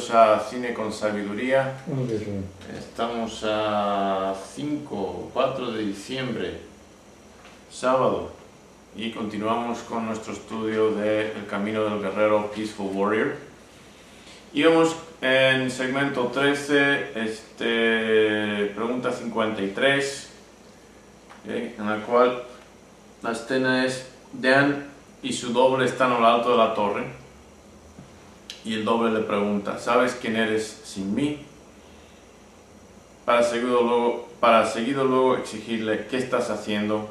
bienvenidos a Cine con Sabiduría. Okay. Estamos a 4 de diciembre, sábado, y continuamos con nuestro estudio de El Camino del Guerrero Peaceful Warrior. Íbamos en segmento 13, pregunta 53, en la cual la escena es Dan y su doble están a lo alto de la torre. Y el doble le pregunta, ¿sabes quién eres sin mí? Para seguido luego exigirle, ¿qué estás haciendo?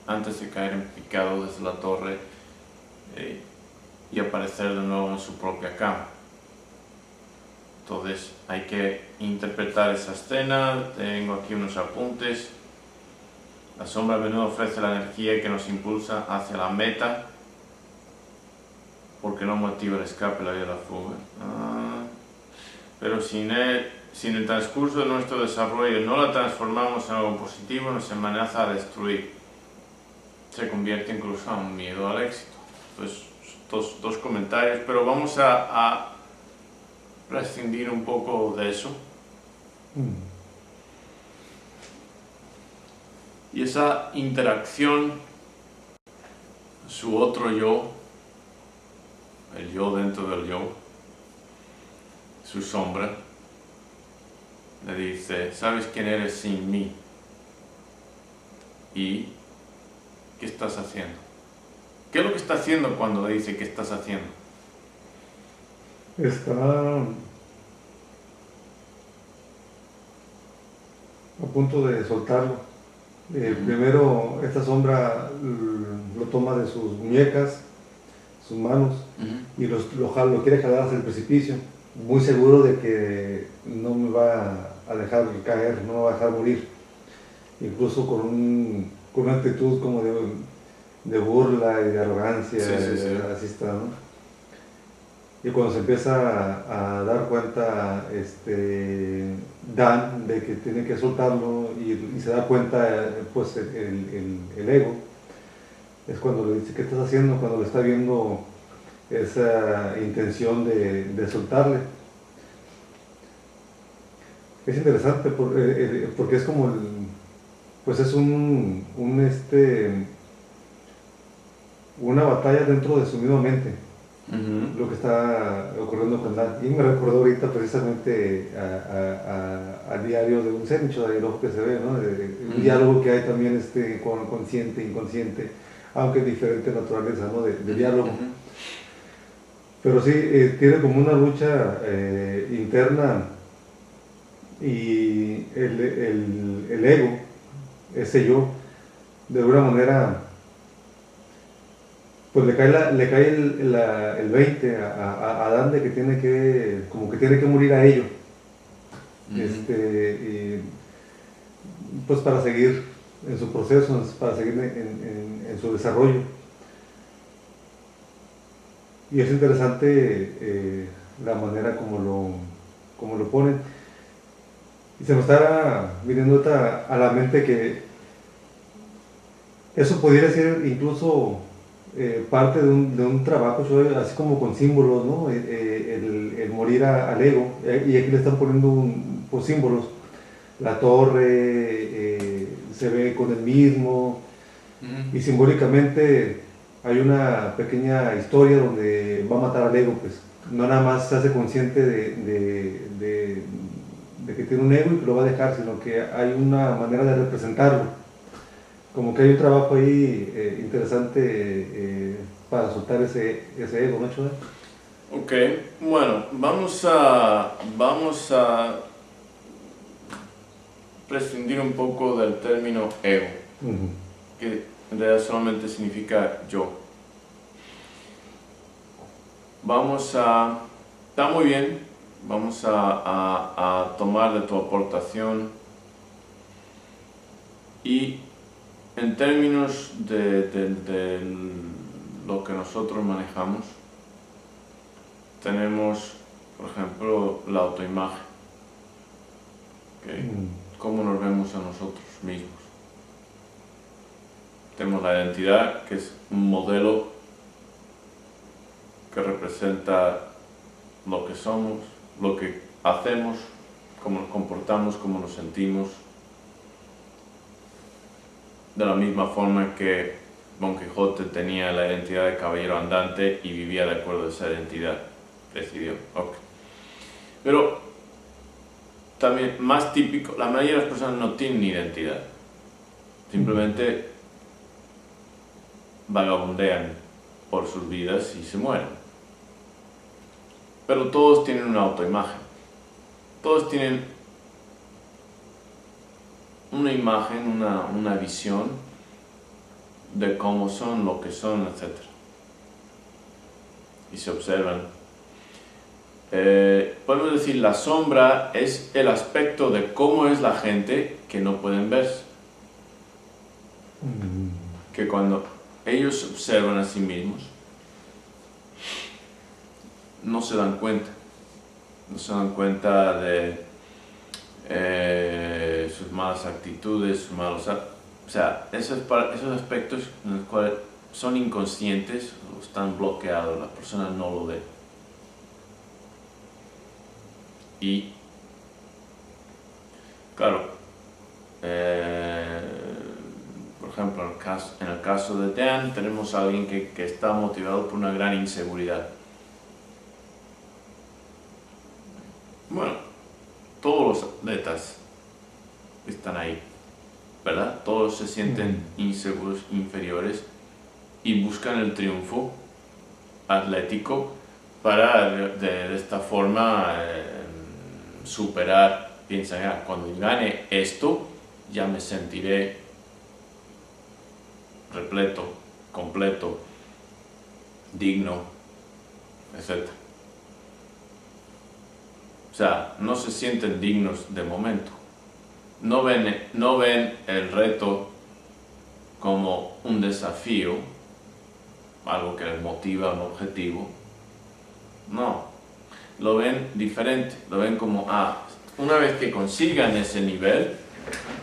Antes de caer en picado desde la torre y aparecer de nuevo en su propia cama. Entonces hay que interpretar esa escena. Tengo aquí unos apuntes. La sombra a menudo ofrece la energía que nos impulsa hacia la meta, porque no motiva el escape, la vía de la fuga. Pero si en el transcurso de nuestro desarrollo no la transformamos en algo positivo, nos amenaza a destruir. Se convierte incluso en un miedo al éxito. Entonces, dos comentarios, pero vamos a prescindir un poco de eso. Y esa interacción, su otro yo, el yo dentro del yo, su sombra, le dice, ¿sabes quién eres sin mí? ¿Y qué estás haciendo? ¿Qué es lo que está haciendo cuando le dice qué estás haciendo? Está a punto de soltarlo. Primero esta sombra lo toma de sus muñecas, sus manos, y lo quiere jalar hacia el precipicio, muy seguro de que no me va a dejar caer, no me va a dejar morir, incluso con una actitud como de burla y de arrogancia. Sí. Así está, ¿no? Y cuando se empieza a dar cuenta Dan de que tiene que soltarlo y se da cuenta pues el ego, es cuando le dice, ¿qué estás haciendo? Cuando le está viendo esa intención de soltarle. Es interesante porque es como pues es una batalla dentro de su misma mente. Lo que está ocurriendo con Dan. Y me recordó ahorita precisamente al diario de un Senicho, del ojo que se ve, ¿no? Un diálogo que hay también con consciente e inconsciente, aunque diferente naturaleza, ¿no? de diálogo. Pero sí, tiene como una lucha interna, y el ego, ese yo, de alguna manera, pues le cae el 20 a Dan de que tiene que morir a ello. Pues para seguir en su proceso, para seguir en su desarrollo. Y es interesante la manera como lo ponen. Y se me está viniendo a la mente que eso pudiera ser incluso parte de un trabajo, así como con símbolos, ¿no? El morir al ego. Y aquí le están poniendo por símbolos. La torre se ve con el mismo. Y simbólicamente hay una pequeña historia donde va a matar al ego, pues no nada más se hace consciente de que tiene un ego y que lo va a dejar, sino que hay una manera de representarlo, como que hay un trabajo ahí interesante para soltar ese ego, ¿no, Choda? Ok, bueno, vamos a prescindir un poco del término ego, que en realidad solamente significa yo. Está muy bien, vamos a tomar de tu aportación, y en términos de lo que nosotros manejamos, tenemos, por ejemplo, la autoimagen. ¿Okay? ¿Cómo nos vemos a nosotros mismos? Tenemos la identidad, que es un modelo que representa lo que somos, lo que hacemos, cómo nos comportamos, cómo nos sentimos, de la misma forma que Don Quijote tenía la identidad de caballero andante y vivía de acuerdo a esa identidad. Decidió, ok. Pero también más típico, la mayoría de las personas no tienen identidad. Simplemente vagabundean por sus vidas y se mueren. Pero todos tienen una autoimagen. Todos tienen una imagen, una visión de cómo son, lo que son, etc. Y se observan. Podemos decir, la sombra es el aspecto de cómo es la gente que no pueden ver. Que cuando ellos se observan a sí mismos, no se dan cuenta. No se dan cuenta de sus malas actitudes, sus malos actos. O sea, esos aspectos en los cuales son inconscientes o están bloqueados, la persona no lo ve. Y, claro, por ejemplo, en el caso de Dan, tenemos a alguien que está motivado por una gran inseguridad. Bueno, todos los atletas están ahí, ¿verdad? Todos se sienten inseguros, inferiores y buscan el triunfo atlético para de esta forma superar, piensan, ya, cuando gane esto ya me sentiré repleto, completo, digno, etc. O sea, no se sienten dignos de momento. No ven el reto como un desafío, algo que les motiva, un objetivo. No, lo ven diferente, lo ven como, una vez que consigan ese nivel,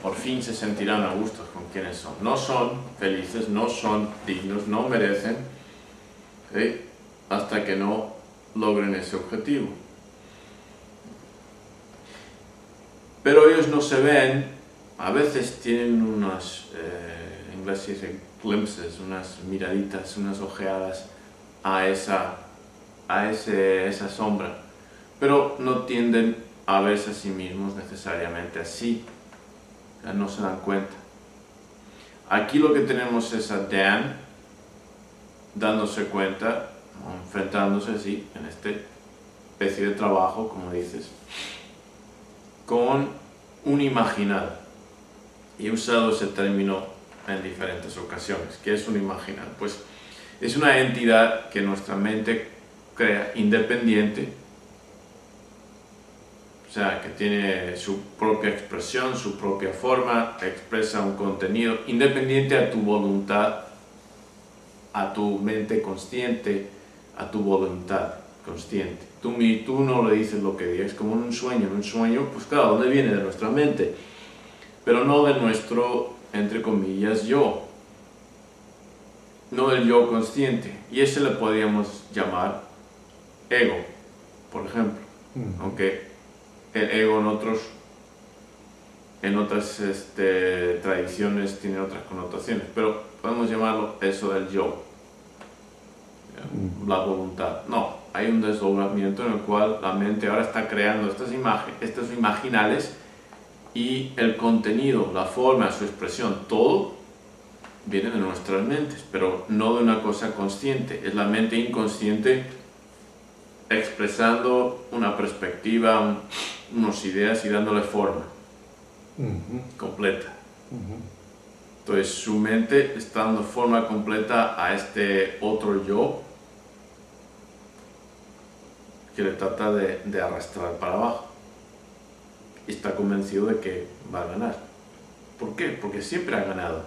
por fin se sentirán a gusto con quienes son. No son felices, no son dignos, no merecen, ¿sí? Hasta que no logren ese objetivo. Pero ellos no se ven, a veces tienen unas, en inglés se dice glimpses, unas miraditas, unas ojeadas a esa sombra, pero no tienden a verse a sí mismos necesariamente así, o sea, no se dan cuenta. Aquí lo que tenemos es a Dan dándose cuenta, enfrentándose así, en esta especie de trabajo, como dices, con un imaginado. Y he usado ese término en diferentes ocasiones. ¿Qué es un imaginado? Pues es una entidad que nuestra mente crea independiente, o sea, que tiene su propia expresión, su propia forma, expresa un contenido independiente a tu voluntad, a tu mente consciente, a tu voluntad consciente. Tú no le dices lo que digas, como en un sueño. En un sueño, pues claro, ¿dónde viene? De nuestra mente, pero no de nuestro, entre comillas, yo. No del yo consciente. Y ese le podríamos llamar ego, por ejemplo. Aunque el ego en otras tradiciones tiene otras connotaciones, pero podemos llamarlo eso del yo, la voluntad. No, hay un desdoblamiento en el cual la mente ahora está creando estas imaginales, y el contenido, la forma, su expresión, todo viene de nuestras mentes, pero no de una cosa consciente. Es la mente inconsciente expresando una perspectiva, unas ideas y dándole forma completa. Entonces su mente está dando forma completa a este otro yo que le trata de arrastrar para abajo. Y está convencido de que va a ganar. ¿Por qué? Porque siempre ha ganado.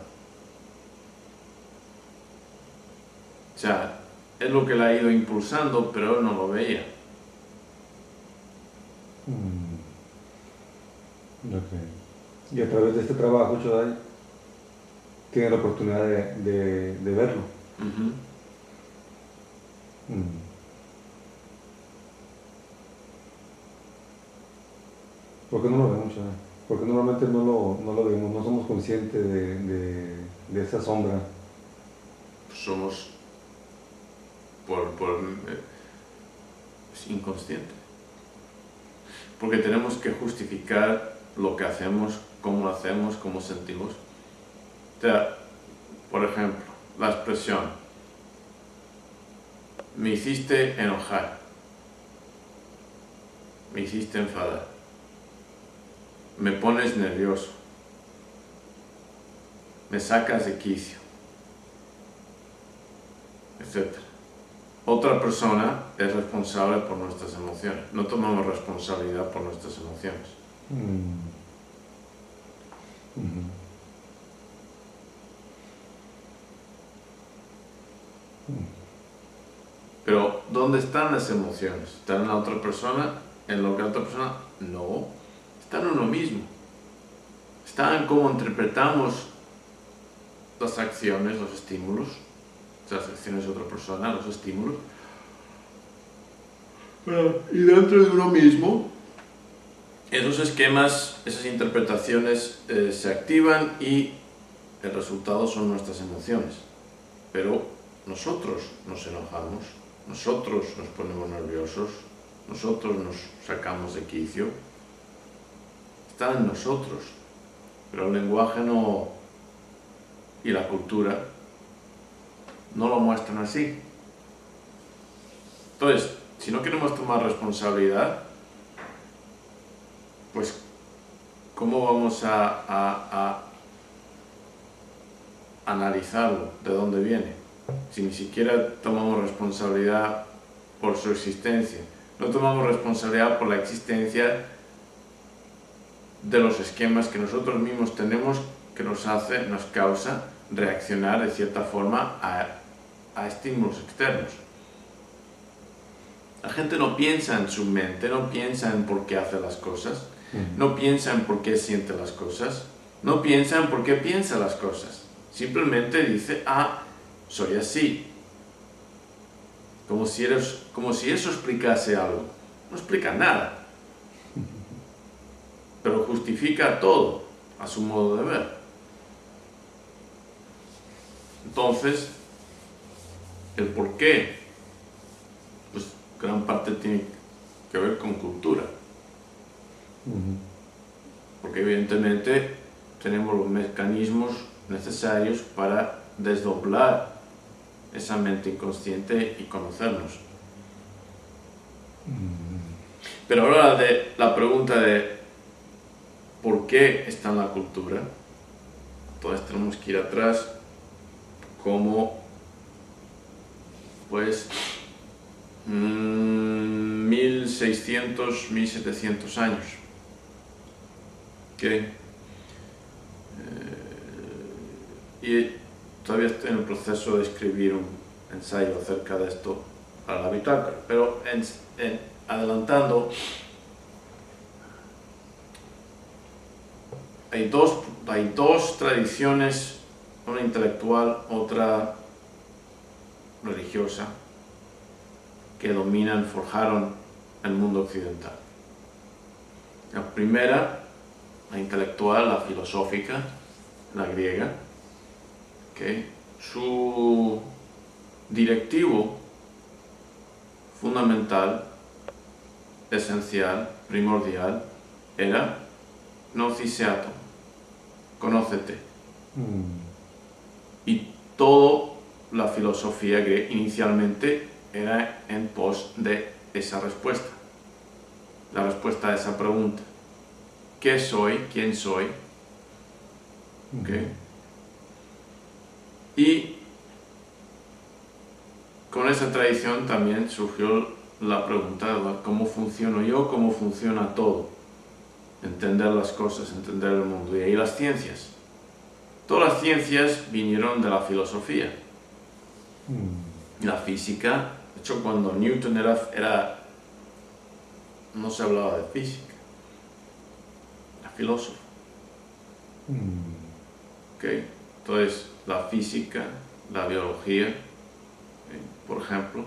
O sea, es lo que le ha ido impulsando, pero él no lo veía. Okay. Y a través de este trabajo, Shodai tiene la oportunidad de verlo. ¿Por qué no lo vemos? Porque normalmente no lo vemos, no somos conscientes de esa sombra. Somos es inconsciente. Porque tenemos que justificar lo que hacemos, cómo sentimos. O sea, por ejemplo, la expresión, me hiciste enojar, me hiciste enfadar, me pones nervioso, me sacas de quicio, etc. Otra persona es responsable por nuestras emociones. No tomamos responsabilidad por nuestras emociones. Pero, ¿dónde están las emociones? ¿Están en la otra persona? ¿En lo que la otra persona? No. Están en uno mismo. Están en cómo interpretamos las acciones, los estímulos, las acciones de otra persona, los estímulos. Y dentro de uno mismo, esos esquemas, esas interpretaciones se activan y el resultado son nuestras emociones. Pero nosotros nos enojamos, nosotros nos ponemos nerviosos, nosotros nos sacamos de quicio. Está en nosotros. Pero el lenguaje y la cultura no lo muestran así. Entonces, si no queremos tomar responsabilidad, pues ¿cómo vamos a analizarlo? ¿De dónde viene? Si ni siquiera tomamos responsabilidad por su existencia, no tomamos responsabilidad por la existencia de los esquemas que nosotros mismos tenemos, que nos causa reaccionar de cierta forma a estímulos externos. La gente no piensa en su mente, no piensa en por qué hace las cosas, no piensa en por qué siente las cosas, no piensa en por qué piensa las cosas. Simplemente dice, soy así. Como si eso explicase algo. No explica nada. Pero justifica todo a su modo de ver. Entonces, el por qué, pues gran parte tiene que ver con cultura. Porque evidentemente tenemos los mecanismos necesarios para desdoblar esa mente inconsciente y conocernos. Pero ahora de la pregunta de ¿por qué está en la cultura? Entonces tenemos que ir atrás como pues 1600, 1700 años. Y todavía estoy en el proceso de escribir un ensayo acerca de esto para la bitácora, pero adelantando, hay dos tradiciones, una intelectual, otra religiosa, que forjaron el mundo occidental. La primera, la intelectual, la filosófica, la griega, su directivo fundamental, esencial, primordial, era nociseato, conócete. Y toda la filosofía griega inicialmente era en pos de esa respuesta, la respuesta a esa pregunta. ¿Qué soy? ¿Quién soy? Y con esa tradición también surgió la pregunta de cómo funciono yo, cómo funciona todo. Entender las cosas, entender el mundo. Y ahí las ciencias. Todas las ciencias vinieron de la filosofía. La física, de hecho cuando Newton no se hablaba de física, era filósofo. Entonces, la física, la biología, por ejemplo,